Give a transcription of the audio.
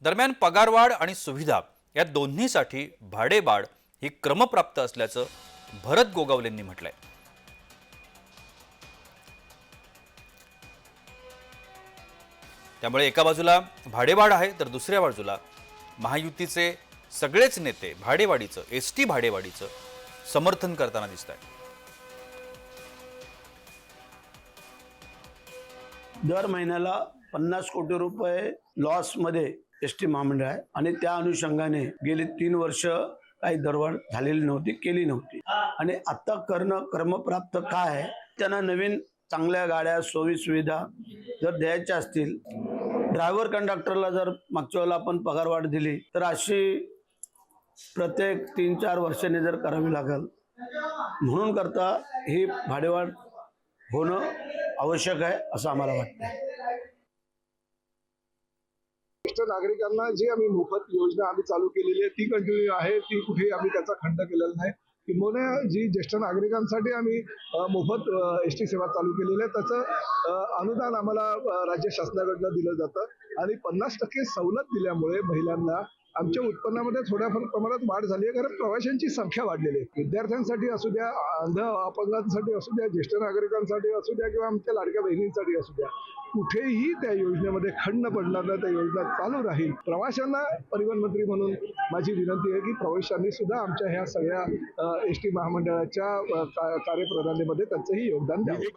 दरम्यान पगारवाढ आणि सुविधा या दोन्हीसाठी भाडेवाढ ही क्रमप्राप्त असल्याचं भरत गोगावलेंनी म्हटलंय। त्यामुळे एका बाजूला भाडेवाढ आहे तर दुसऱ्या बाजूला महायुतीचे सगळेच नेते भाडेवाढीचं एसटी भाडेवाढीचं समर्थन करताना दिसतात। दर महिन्याला 50 कोटी रुपये लॉस मध्ये एसटी महामंडळ आहे आणि त्या अनुषंगाने गेली 3 वर्ष काही दरवाढ झालेली नव्हती, केली नव्हती आणि आता करणं क्रमप्राप्त काय आहे, त्यांना नवीन चांगल्या गाड्या सोयी सुविधा जर द्यायच्या असतील, ड्रायव्हर कंडक्टरला जर मागच्या वेळेला आपण पगारवाढ दिली तर अशी प्रत्येक 3-4 वर्षांनी जर करावी लागेल, म्हणून करता ही भाडेवाढ होणं आवश्यक आहे असं आम्हाला वाटतं। ज्येष्ठ नागरिकांना जी आम्ही मोफत योजना आम्ही चालू केलेली आहे ती कंटिन्यू आहे, ती कुठेही आम्ही त्याचा खंड केलेला नाही। किंबहुना जी ज्येष्ठ नागरिकांसाठी आम्ही मोफत एसटी सेवा चालू केलेली आहे त्याचं अनुदान आम्हाला राज्य शासनाकडून दिलं जातं आणि 50% सवलत दिल्यामुळे महिलांना आमच्या उत्पन्नामध्ये थोड्याफार प्रमाणात वाढ झाली आहे, कारण प्रवाशांची संख्या वाढलेली आहे। विद्यार्थ्यांसाठी असू द्या, अंध अपंगांसाठी असू द्या, ज्येष्ठ नागरिकांसाठी असू द्या किंवा आमच्या लाडक्या बहिणींसाठी असू द्या, कुठेही त्या योजनेमध्ये खंड पडणार नाही, त्या योजना चालू राहील। प्रवाशांना परिवहन मंत्री म्हणून माझी विनंती आहे की प्रवाशांनी सुद्धा आमच्या ह्या सगळ्या एसटी महामंडळाच्या कार्यप्रणालीमध्ये त्यांचंही योगदान द्यावं।